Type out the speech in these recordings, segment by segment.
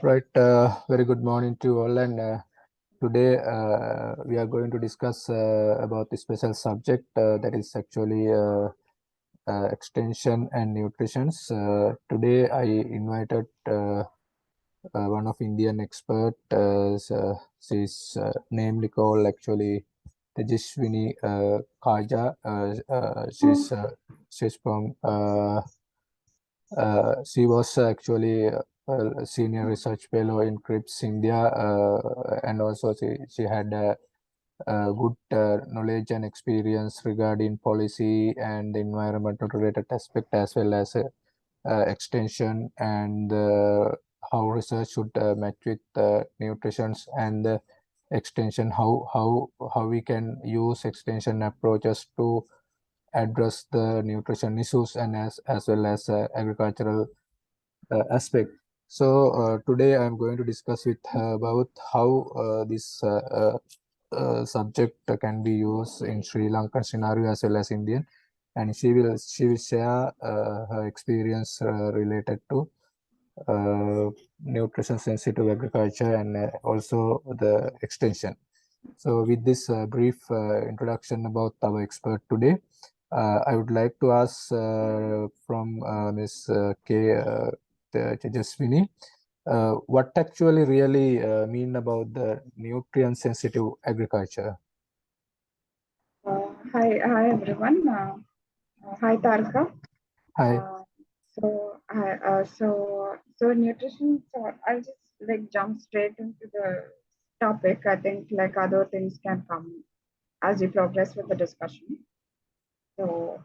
Right, very good morning to all, and today we are going to discuss about the special subject that is actually extension and nutrition. Today I invited one of Indian expert. She's namely called actually Tegiswini Kaja. She's from she was actually a senior research fellow in CRIPS India, and also she had good knowledge and experience regarding policy and environmental related aspect, as well as extension and how research should match with nutrition and extension, how we can use extension approaches to address the nutrition issues, and as well as agricultural aspect. So today I'm going to discuss with her about how this subject can be used in Sri Lankan scenario as well as Indian, and she will share her experience related to nutrition sensitive agriculture and also the extension. So with this brief introduction about our expert today, I would like to ask from Ms. Tegiswini, what actually really mean about the nutrient sensitive agriculture? Hi everyone. Hi Tharaka. Hi. So nutrition. So I'll just like jump straight into the topic. I think like other things can come as we progress with the discussion. So,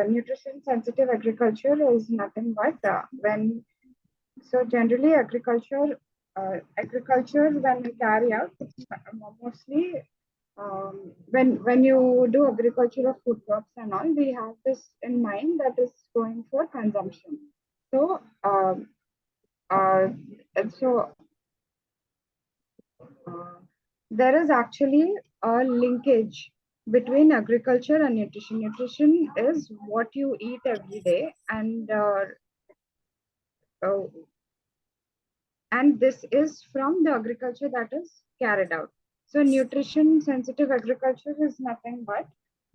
nutrition sensitive agriculture is nothing but when. So generally, agriculture when we carry out, it's mostly when you do agriculture of food crops and all, we have this in mind that is going for consumption. So, and so there is actually a linkage between agriculture and nutrition. Nutrition is what you eat every day, uh, and this is from the agriculture that is carried out. So nutrition sensitive agriculture is nothing but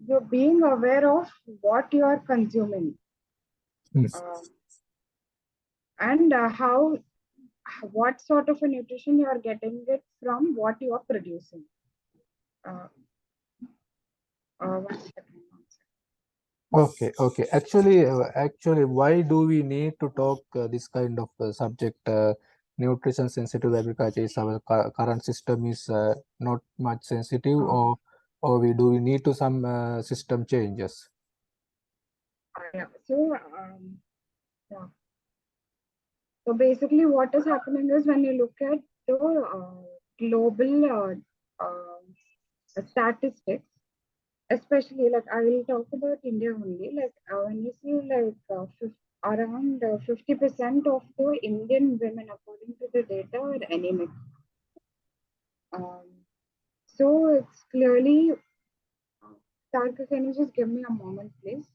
you're being aware of what you are consuming, and what sort of a nutrition you are getting it from what you are producing. One second. Okay. Actually, why do we need to talk this kind of subject? Nutrition sensitive agriculture is our current system is not much sensitive, or we need to some system changes. Yeah. Yeah. So basically, what is happening is when you look at the global statistics, especially like I will talk about India only. Like when you see like around 50% of the Indian women, according to the data, are anemic. So it's clearly. Tarka, can you just give me a moment, please?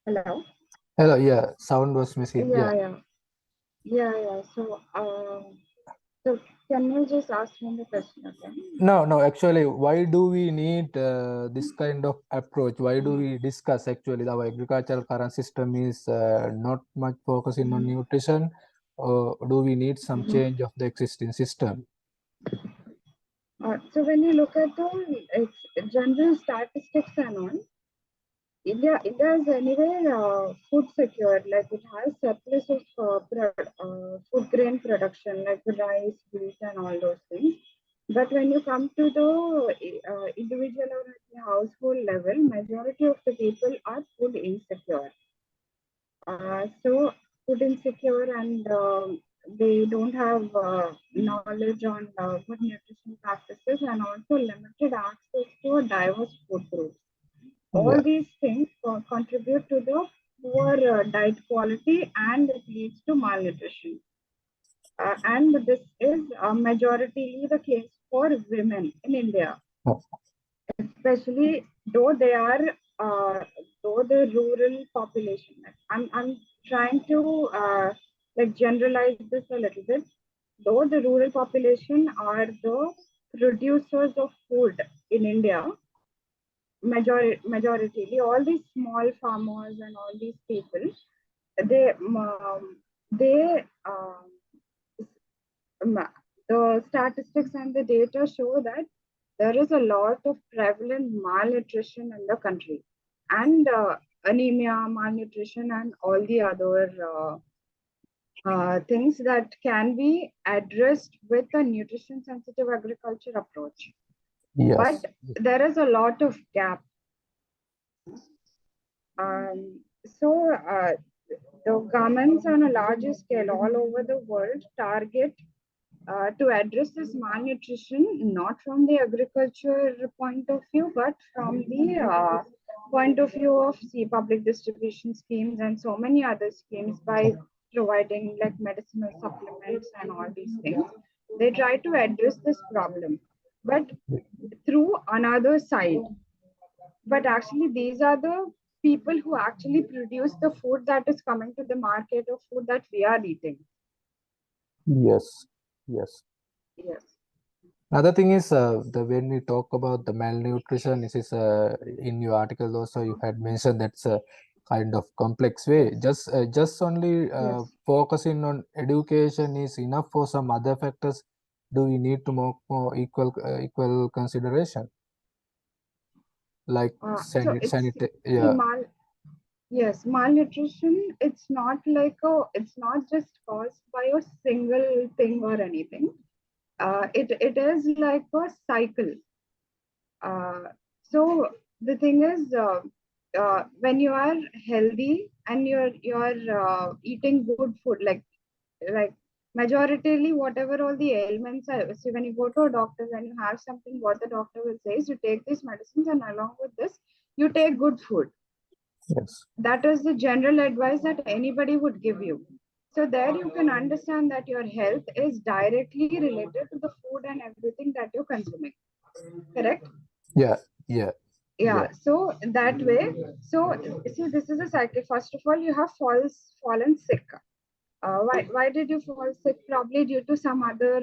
Hello. Hello. Yeah, sound was missing. Yeah. So can you just ask me the question again? No. Actually, why do we need this kind of approach? Why do we discuss actually our agricultural current system is not much focusing on nutrition, or do we need some change of the existing system? So when you look at the general statistics and all, India is anyway food secure. Like it has surplus of food grain production, like rice, wheat, and all those things. But when you come to the individual or at the household level, majority of the people are food insecure. So food insecure and they don't have knowledge on good nutrition practices and also limited access to a diverse food groups. Yeah. All these things contribute to the poor diet quality and it leads to malnutrition. And this is majority the case for women in India, Oh, especially though they are though the rural population. I'm trying to like generalize this a little bit. Though the rural population are the producers of food in India, majority all these small farmers and all these people, they they the statistics and the data show that there is a lot of prevalent malnutrition in the country, and anemia, malnutrition, and all the other things that can be addressed with a nutrition sensitive agriculture approach. But yes. there is a lot of gap. So the governments on a larger scale all over the world target to address this malnutrition not from the agriculture point of view but from the point of view of public distribution schemes and so many other schemes by providing like medicinal supplements and all these things. They try to address this problem, but through another side. But actually these are the people who actually produce the food that is coming to the market or food that we are eating. Yes. Yes. Yes. Another thing is the when we talk about the malnutrition, this is in your article also you had mentioned that's a kind of complex way. Just only Yes. focusing on education is enough for some other factors. Do we need to more equal consideration like So it's see yeah. yes, malnutrition. It's not like it's not just caused by a single thing or anything. It is like a cycle. Uh, so the thing is, when you are healthy and you're eating good food, like majoritarily whatever all the ailments are. So when you go to a doctor and you have something, what the doctor will say is you take these medicines and along with this you take good food. Yes. That is the general advice that anybody would give you. So there you can understand that your health is directly related to the food and everything that you're consuming. Correct? Yeah. Yeah. Yeah. Yeah. So that way, so see, this is a cycle. First of all, you have fallen sick. Why did you fall sick? Probably due to some other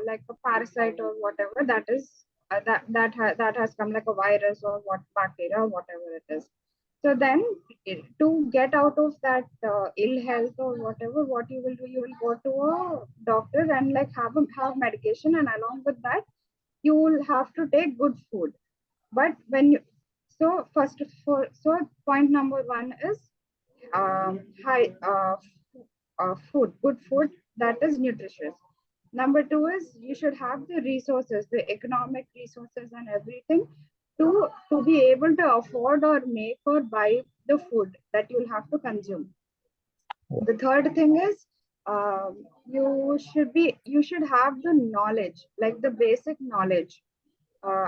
like a parasite or whatever that is that has come, like a virus or what bacteria or whatever it is. So then, to get out of that ill health or whatever, what you will do, you will go to a doctor and like have medication, and along with that, you will have to take good food. But when you so first of all, so point number one is high food, good food that is nutritious. Number two is you should have the resources, the economic resources and everything to be able to afford or make or buy the food that you'll have to consume. The third thing is you should have the knowledge, like the basic knowledge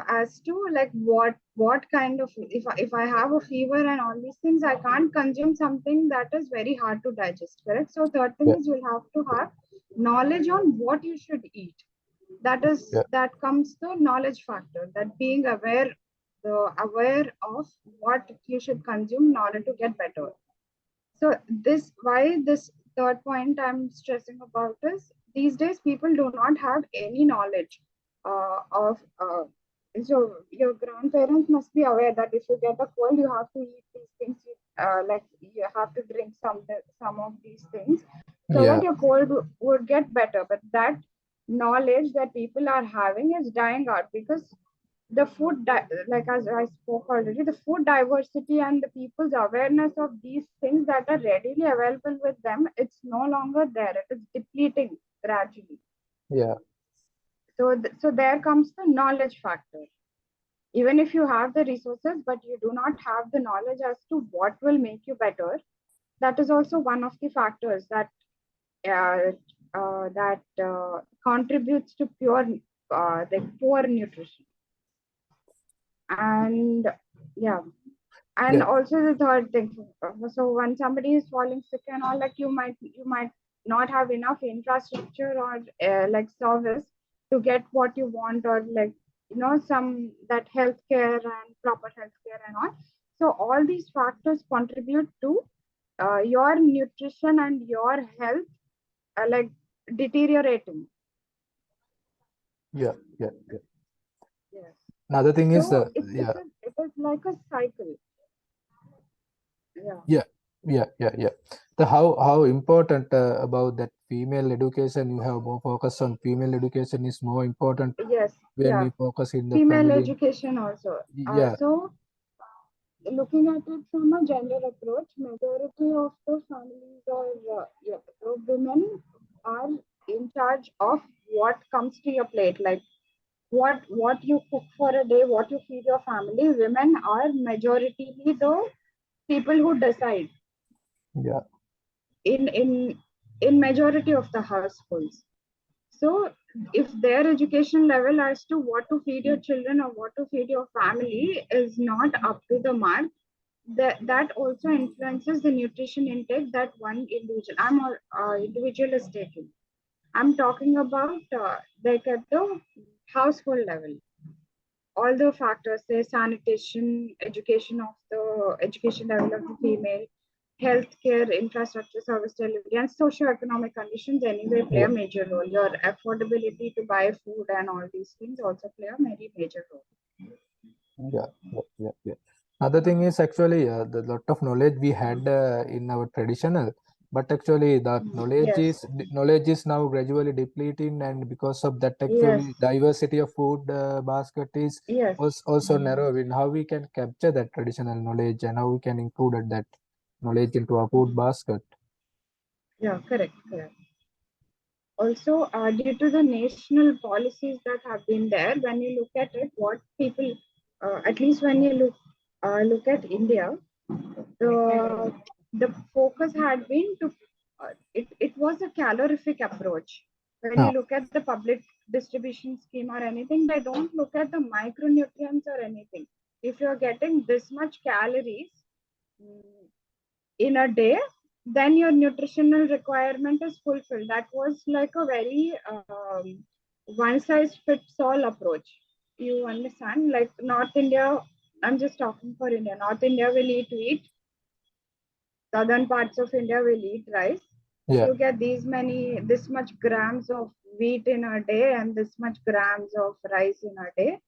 as to like what kind of if I have a fever and all these things, I can't consume something that is very hard to digest. Correct. So third thing Yeah. is you'll have to have knowledge on what you should eat. Yeah. That comes the knowledge factor. That being aware of what you should consume in order to get better. So this third point I'm stressing about is these days people do not have any knowledge of. So your grandparents must be aware that if you get a cold, you have to eat these things. Like you have to drink some of these things. so Yeah. that your cold would get better. But that knowledge that people are having is dying out because the like as I spoke already, the food diversity and the people's awareness of these things that are readily available with them, it's no longer there. It is depleting gradually. Yeah. So there comes the knowledge factor. Even if you have the resources, but you do not have the knowledge as to what will make you better, that is also one of the factors that uh, contributes to the poor nutrition. And yeah, and Yeah. also the third thing, so when somebody is falling sick and all, like you might not have enough infrastructure or like service to get what you want, or like some that healthcare and proper healthcare and all. So all these factors contribute to your nutrition and your health like deteriorating. Yeah. Yeah. Yeah. Yes. Another thing is So yeah. it is like a cycle. Yeah. Yeah. Yeah. Yeah. Yeah. The how important about that female education, you have more focus on female education is more important Yes. when Yeah. we focus in the Female family. education also. Yeah. So looking at it from a gender approach, majority of the families or women are in charge of what comes to your plate, like what you cook for a day, what you feed your family. Women are majority the people who decide Yeah. in majority of the households. So if their education level as to what to feed your children or what to feed your family is not up to the mark, that also influences the nutrition intake that one individual is taking. I'm talking about like at the household level. All the factors, say sanitation, education level of the female, healthcare, infrastructure, service delivery, and socio-economic conditions anyway play Yeah. a major role. Your affordability to buy food and all these things also play a very major role. Yeah, yeah, yeah, yeah. Another thing is actually the lot of knowledge we had in our traditional, but actually that Yes, knowledge is now gradually depleting, and because of that, yes, actually diversity of food basket is yes. also narrowing. How we can capture that traditional knowledge and how we can include that knowledge into our food basket. Yeah, correct, correct. Also, due to the national policies that have been there, when you look at it, what people, at least when you look at India, the the focus had been to it was a calorific approach. When you No. look at the public distribution scheme or anything, they don't look at the micronutrients or anything. If you're getting this much calories mm, in a day, then your nutritional requirement is fulfilled. That was like a very one size fits all approach. You understand? Like North India, I'm just talking for India. North India will eat wheat, southern parts of India will eat rice. Yeah, You get this much grams of wheat in a day and this much grams of rice in a day.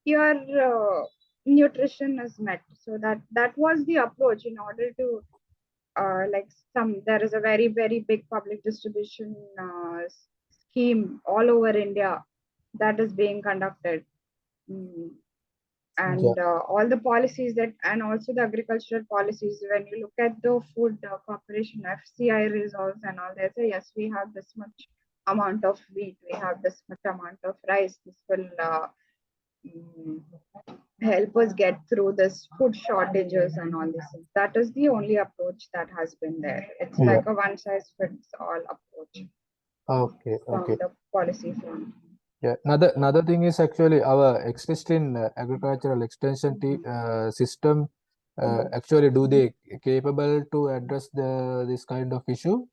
Your nutrition is met. So that was the approach in order to like there is a very big public distribution scheme all over India that is being conducted. Mm, yeah, and all the policies that, and also the agricultural policies, when you look at the food corporation FCI results and all, they say yes, we have this much amount of wheat, we have this much amount of rice, this will mm, help us get through this food shortages and all these things. That is the only approach that has been there. It's yeah. like a one size fits all approach Okay, from okay. the policy front. Yeah, another thing is actually our existing agricultural extension system. Actually, do they capable to address this kind of issue?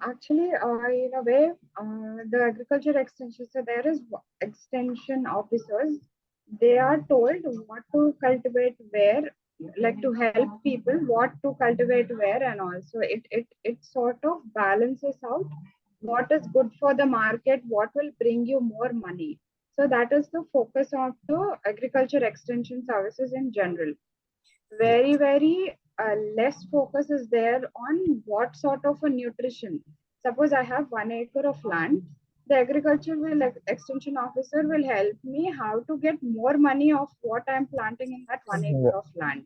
Actually, in a way, the agriculture extension, so there is extension officers. They are told what to cultivate where, like to help people what to cultivate where, and also it sort of balances out what is good for the market, what will bring you more money. So that is the focus of the agriculture extension services in general. Yeah, Very less focus is there on what sort of a nutrition. Suppose I have 1 acre of land, the agriculture will extension officer will help me how to get more money of what I'm planting in that 1 acre Yeah. of land.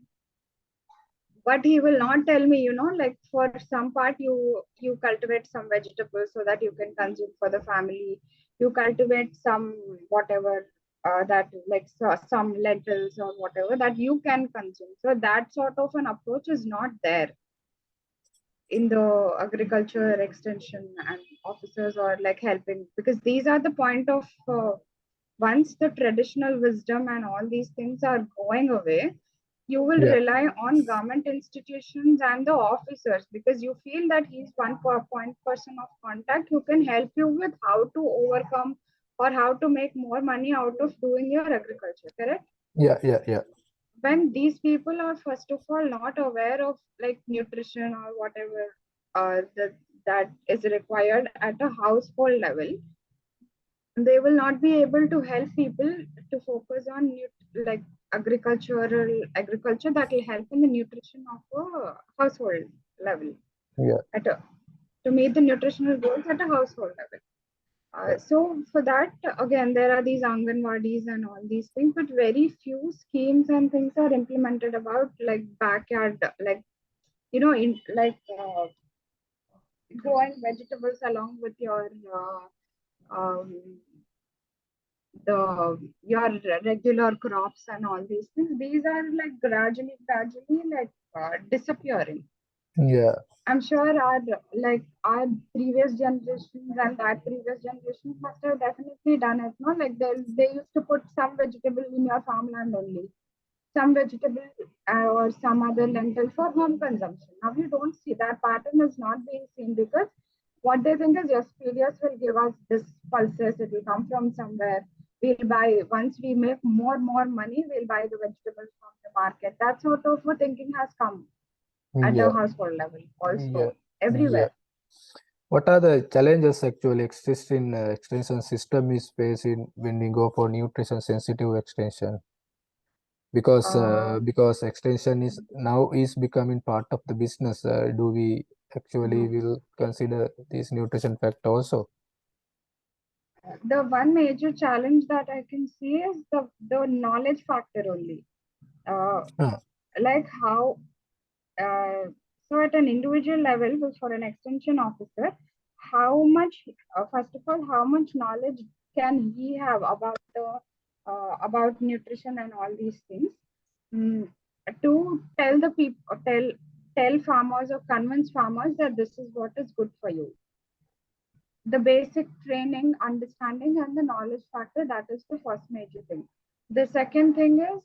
But he will not tell me, like for some part you cultivate some vegetables so that you can consume for the family. You cultivate some whatever, that like some lentils or whatever that you can consume. So that sort of an approach is not there in the agriculture extension and officers, or like helping, because these are the point of once the traditional wisdom and all these things are going away, you will Yeah. rely on government institutions and the officers, because you feel that he's one point person of contact who can help you with how to overcome or how to make more money out of doing your agriculture, correct? Yeah. Yeah. Yeah. When these people are first of all not aware of like nutrition or whatever that is required at a household level, they will not be able to help people to focus on like agriculture that will help in the nutrition of a household level, Yeah. at a, to meet the nutritional goals at a household level. So for that, again, there are these Anganwadis and all these things, but very few schemes and things are implemented about like backyard, like in like growing vegetables along with your um, your regular crops and all these things. These are like gradually like disappearing. Yeah. I'm sure our previous generations and that previous generations must have definitely done it. No, like they used to put some vegetable in your farmland only, some vegetable or some other lentil for home consumption. Now you don't see that pattern is not being seen, because what they think is yes, periods will give us this pulses. It will come from somewhere. We'll buy once we make more money. We'll buy the vegetables from the market. That sort of a thinking has come at a Yeah. household level, Yeah. also Yeah. everywhere. What are the challenges actually exist in extension system is facing when we go for nutrition sensitive extension? Uh, Because extension is now is becoming part of the business. Do we actually will consider this nutrition factor also? the one major challenge that I can see is the knowledge factor only. Uh, Ah, like how uh, so at an individual level, for an extension officer, how much first of all, how much knowledge can he have about the about nutrition and all these things, mm, to tell the people, tell farmers or convince farmers that this is what is good for you. The basic training, understanding, and the knowledge factor, that is the first major thing. The second thing is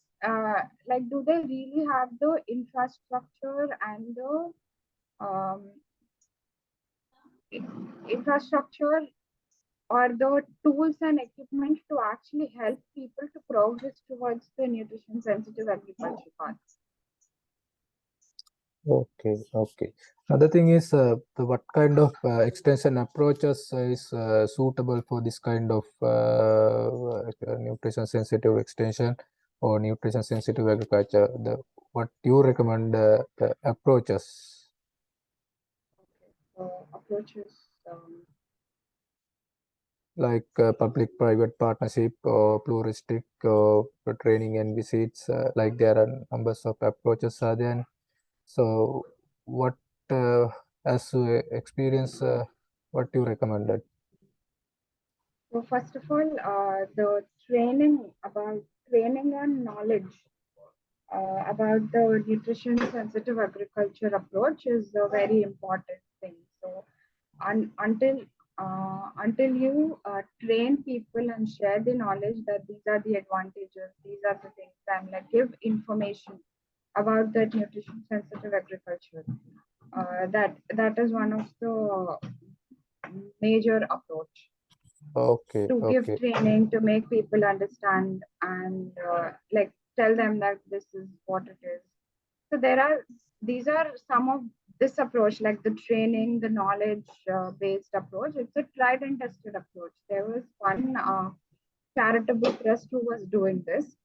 like, do they really have the infrastructure and the um, infrastructure or the tools and equipment to actually help people to progress towards the nutrition sensitive agriculture path? okay, okay. Another thing is what kind of extension approaches is suitable for this kind of nutrition sensitive extension or nutrition sensitive agriculture. The what you recommend approaches? Approaches. Like public-private partnership or pluralistic training and visits. Like there are numbers of approaches are there. So, what as experience, what you recommended? So first of all, the training and knowledge about the nutrition sensitive agriculture approach is a very important thing. So until you train people and share the knowledge that these are the advantages, these are the things, and like give information about that nutrition sensitive agriculture, that is one of the major approach, Okay, to give okay, training, to make people understand, and like tell them that this is what it is. So these are some of this approach, like the training, the knowledge based approach. It's a tried and tested approach. There was one charitable trust who was doing this.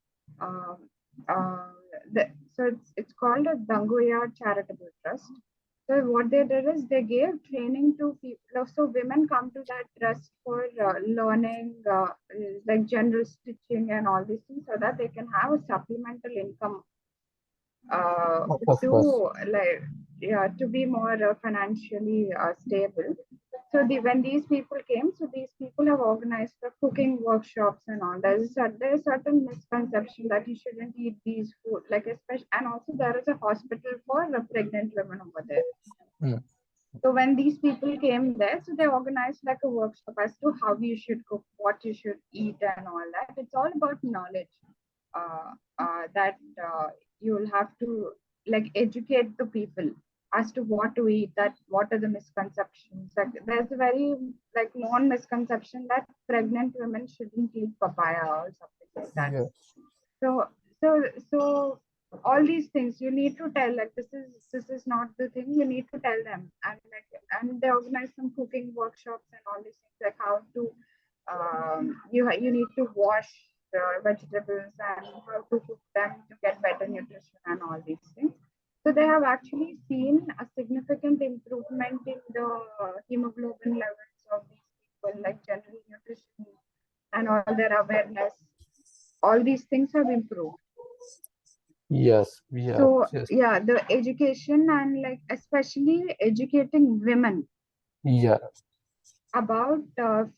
Um, uh, so it's called a Dangoya Charitable Trust. So what they did is they gave training to people. So women come to that trust for learning like general stitching and all these things, so that they can have a supplemental income Of course. to like yeah to be more financially stable. So when these people came, so these people have organized the cooking workshops and all. There's certain misconception that you shouldn't eat these food, like especially, and also there is a hospital for the pregnant women over there. Mm. So when these people came there, so they organized like a workshop as to how you should cook, what you should eat, and all that. It's all about knowledge that you'll have to like educate the people as to what to eat, that what are the misconceptions. Like there's a very like known misconception that pregnant women shouldn't eat papaya or something like that. Yes. So so all these things you need to tell, like this is not the thing, you need to tell them. And they organize some cooking workshops and all these things, like how to you need to wash the vegetables and how to cook them to get better nutrition and all these things. So they have actually seen a significant improvement in the hemoglobin levels of these people, like general nutrition and all their awareness. All these things have improved. Yes. Yeah. So Yes. yeah, the education and like especially educating women Yeah. about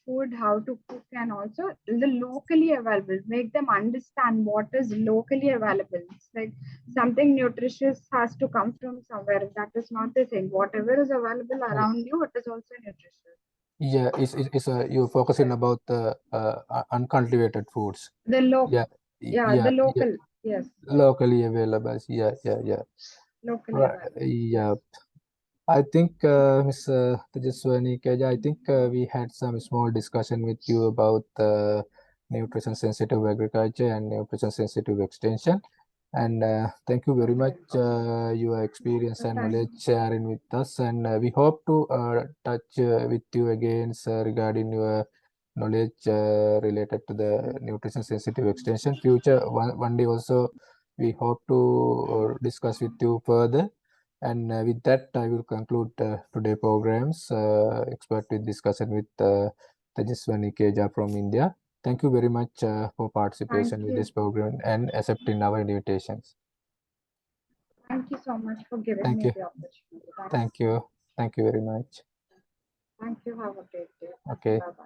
food, how to cook, and also the locally available, make them understand what is locally available. It's like something nutritious has to come from somewhere. That is not the thing. Whatever is available around you, it is also nutritious. Yeah. It's you're focusing about the uncultivated foods. The Yeah. yeah, the Yeah. Yeah. local, yes, Locally available. Yeah. Yeah. Yeah. locally Right. available, yes. Yeah. I think, Ms. Tegiswini Kaja, I think we had some small discussion with you about nutrition sensitive agriculture and nutrition sensitive extension. And thank you very much, Okay. your experience So and thank knowledge sharing with us. And we hope to touch with you again regarding your knowledge related to the nutrition sensitive extension. Future, one day also, we hope to discuss with you further. And with that, I will conclude today's programs, expert with discussion with Tegiswini Kaja from India. Thank you very much for thank participation with you. this program and accepting our invitations. Thank you so much for giving Thank me you. the opportunity. Thank you. Thank you. Thank you very much. Thank you. Have a great day. Okay. Bye bye.